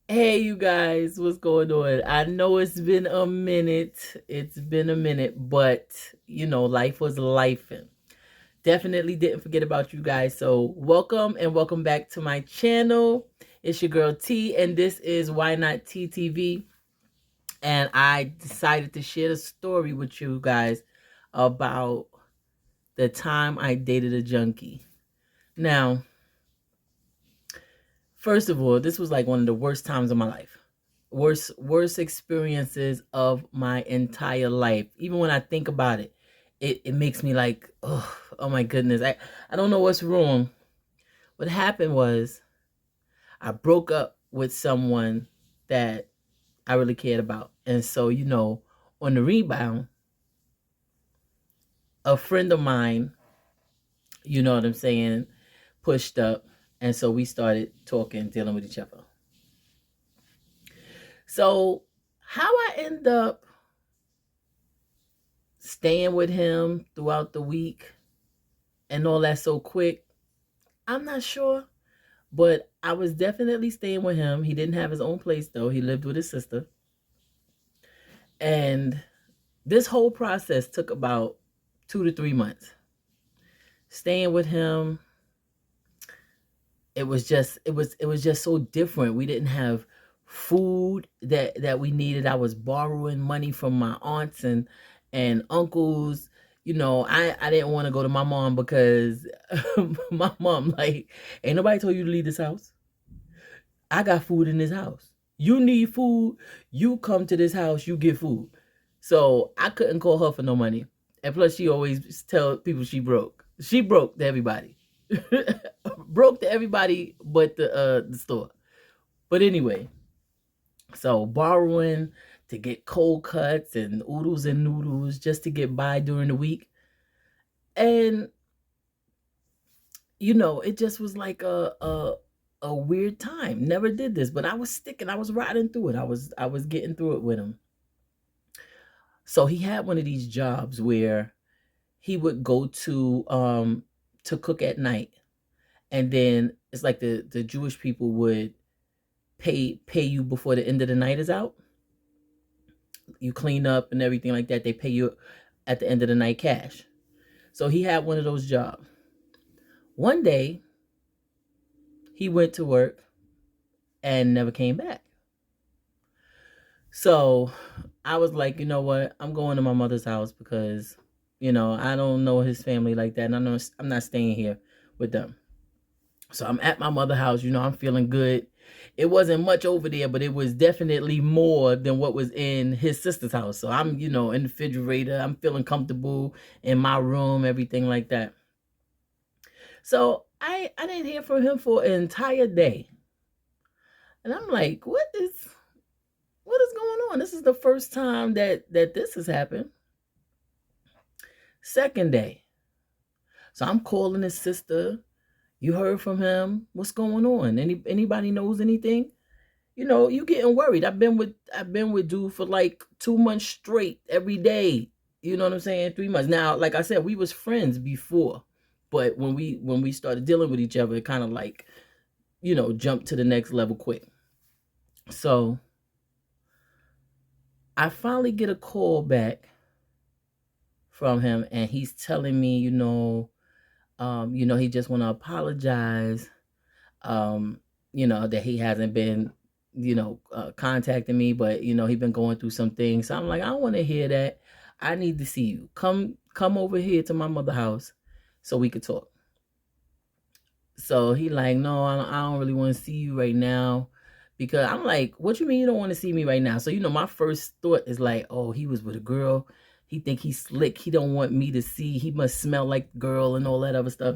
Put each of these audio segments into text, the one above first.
Hey, you guys, what's going on? I know it's been a minute. It's been a minute, but life was life. Definitely didn't forget about you guys. So, welcome and welcome back to my channel. It's your girl T, and this is Why Not TTV. And I decided to share a story with you guys about the time I dated a junkie. Now, first of all, this was like one of the worst times of my life. Worst experiences of my entire life. Even when I think about it, it makes me like, oh my goodness. I don't know what's wrong. What happened was I broke up with someone that I really cared about. And so, on the rebound, a friend of mine, you know what I'm saying, pushed up. And so we started talking, dealing with each other. So how I end up staying with him throughout the week and all that so quick, I'm not sure. But I was definitely staying with him. He didn't have his own place though. He lived with his sister. And this whole process took about 2 to 3 months. Staying with him, it was just so different. We didn't have food that we needed. I was borrowing money from my aunts and uncles. I didn't want to go to my mom because my mom like, ain't nobody told you to leave this house. I got food in this house. You need food, you come to this house, you get food. So I couldn't call her for no money. And plus she always tell people she broke. She broke to everybody. Broke to everybody but the store. But anyway, so borrowing to get cold cuts and oodles and noodles just to get by during the week. And it just was like a weird time. Never did this, but I was sticking. I was riding through it. I was getting through it with him. So he had one of these jobs where he would go to cook at night, and then it's like the Jewish people would pay you before the end of the night is out. You clean up and everything like that. They pay you at the end of the night cash. So he had one of those jobs. One day he went to work and never came back. So I was like, you know what? I'm going to my mother's house because, I don't know his family like that. And I'm not staying here with them. So I'm at my mother's house. I'm feeling good. It wasn't much over there, but it was definitely more than what was in his sister's house. So I'm, in the refrigerator. I'm feeling comfortable in my room, everything like that. So I didn't hear from him for an entire day. And I'm like, what is going on? This is the first time that this has happened. Second day. So I'm calling his sister. You heard from him? What's going on? Anybody knows anything? You getting worried. I've been with dude for like 2 months straight every day. You know what I'm saying? 3 months. Now, like I said, we was friends before. But when we started dealing with each other, it kind of like, jumped to the next level quick. So I finally get a call back from him, and he's telling me, he just want to apologize, that he hasn't been, contacting me, but he been going through some things. So I'm like, I don't want to hear that. I need to see you. Come over here to my mother's house so we could talk. So he like, no, I don't really want to see you right now. Because I'm like, what you mean you don't want to see me right now? So, my first thought is like, oh, he was with a girl. He think he's slick. He don't want me to see. He must smell like the girl and all that other stuff.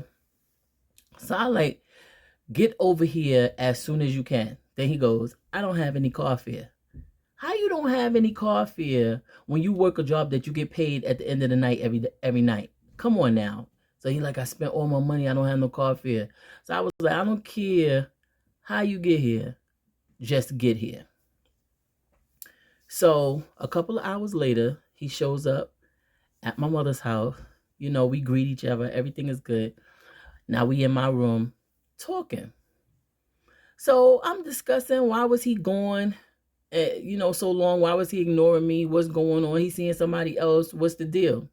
So I like, get over here as soon as you can. Then he goes, I don't have any car fare. How you don't have any car fare when you work a job that you get paid at the end of the night every night? Come on now. So he like, I spent all my money. I don't have no car fare. So I was like, I don't care how you get here. Just get here. So a couple of hours later, he shows up at my mother's house. We greet each other. Everything is good. Now we in my room talking. So I'm discussing why was he gone, so long? Why was he ignoring me? What's going on? He's seeing somebody else. What's the deal?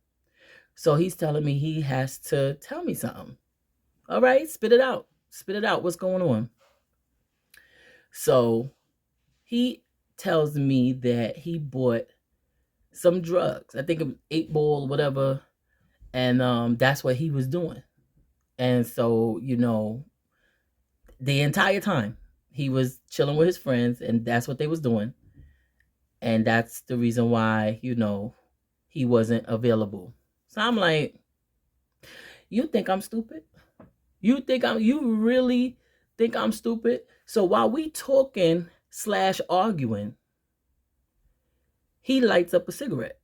So he's telling me he has to tell me something. All right, spit it out. Spit it out. What's going on? So he tells me that he bought some drugs. I think it was 8 Ball or whatever. And that's what he was doing. And so, the entire time he was chilling with his friends, and that's what they was doing. And that's the reason why, he wasn't available. So I'm like, you think I'm stupid? You really think I'm stupid? So while we talking / arguing, he lights up a cigarette.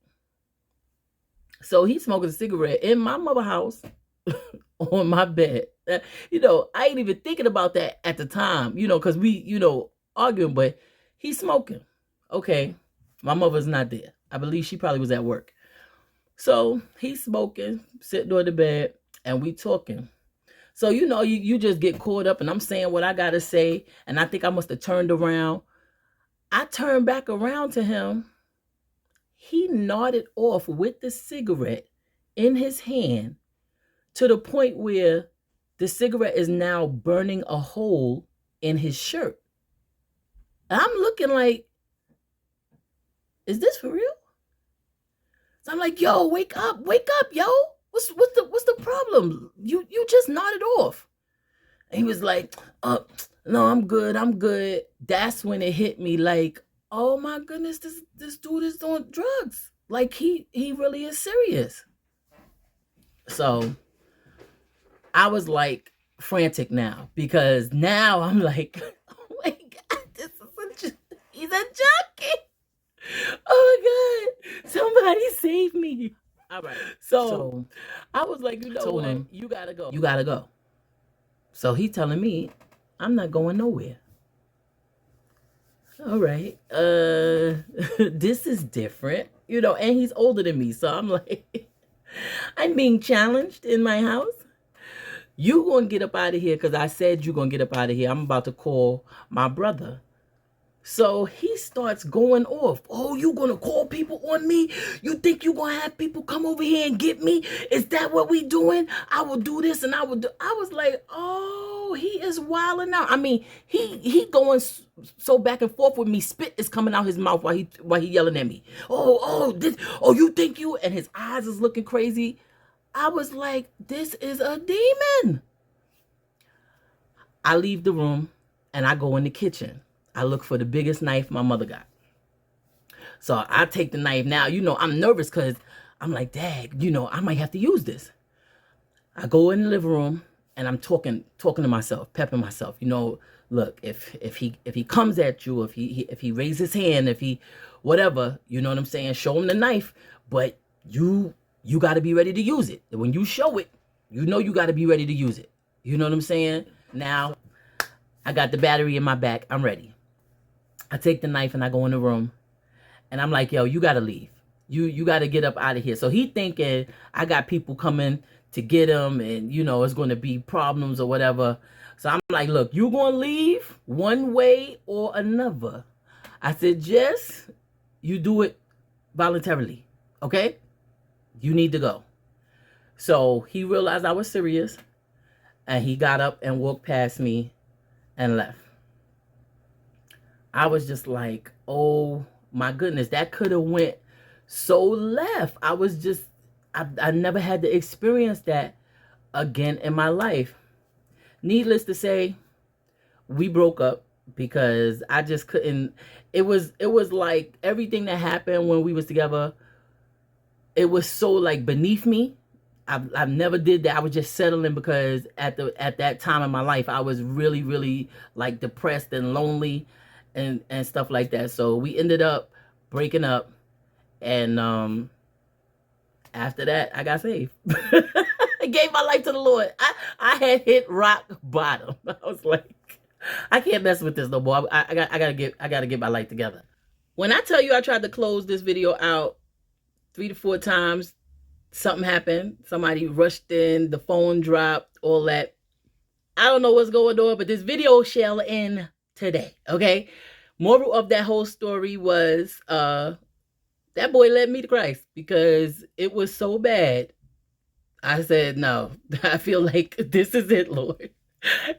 So he's smoking a cigarette in my mother house on my bed. I ain't even thinking about that at the time, because we, arguing, but he's smoking. Okay. My mother's not there. I believe she probably was at work. So he's smoking, sitting on the bed, and we talking. So, you just get caught up, and I'm saying what I got to say, and I think I must have turned around. I turned back around to him. He nodded off with the cigarette in his hand to the point where the cigarette is now burning a hole in his shirt. I'm looking like, is this for real? So I'm like, yo, wake up, yo. What's the problem? You just nodded off. And he was like, no, I'm good. That's when it hit me like, oh my goodness, this dude is doing drugs. Like he really is serious. So I was like frantic now, because now I'm like, oh my God, he's a junkie. Oh my God, somebody save me. All right. So I was like, told him, you gotta go. You gotta go. So he telling me, I'm not going nowhere. All right. This is different, and he's older than me. So I'm like, I'm being challenged in my house. You gonna get up out of here, because I said you gonna get up out of here. I'm about to call my brother. So he starts going off. Oh, you gonna call people on me? You think you gonna have people come over here and get me? Is that what we doing? I will do this and I will do. I was like, oh, he is wilding out. I mean, he going so back and forth with me. Spit is coming out his mouth while he yelling at me. Oh, you think you? And his eyes is looking crazy. I was like, this is a demon. I leave the room and I go in the kitchen. I look for the biggest knife my mother got. So I take the knife. Now, I'm nervous because I'm like, Dad, I might have to use this. I go in the living room and I'm talking to myself, pepping myself. Look, if he comes at you, if he raises his hand, if he whatever, you know what I'm saying? Show him the knife, but you got to be ready to use it. When you show it, you got to be ready to use it. You know what I'm saying? Now, I got the battery in my back. I'm ready. I take the knife and I go in the room and I'm like, yo, you got to leave. You got to get up out of here. So he thinking I got people coming to get him and, it's going to be problems or whatever. So I'm like, look, you going to leave one way or another. I said, Jess, you do it voluntarily. Okay? You need to go. So he realized I was serious and he got up and walked past me and left. I was just like, oh my goodness, that could have went so left. I never had to experience that again in my life. Needless to say, we broke up because I just couldn't. It was like everything that happened when we was together, it was so like beneath me. I've never did that. I was just settling because at that time in my life, I was really, really like depressed and lonely and stuff like that. So we ended up breaking up. And after that, I got saved. I gave my life to the Lord. I had hit rock bottom. I was like, I can't mess with this no more. I gotta get my life together. When I tell you I tried to close this video out 3 to 4 times, something happened. Somebody rushed in, the phone dropped, all that. I don't know what's going on, but this video shall end today. Okay. Moral of that whole story was that boy led me to Christ because it was so bad. I said, no, I feel like this is it, Lord.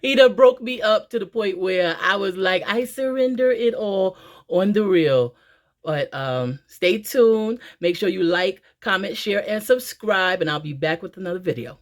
He done broke me up to the point where I was like, I surrender it all on the real. But stay tuned. Make sure you like, comment, share, and subscribe, and I'll be back with another video.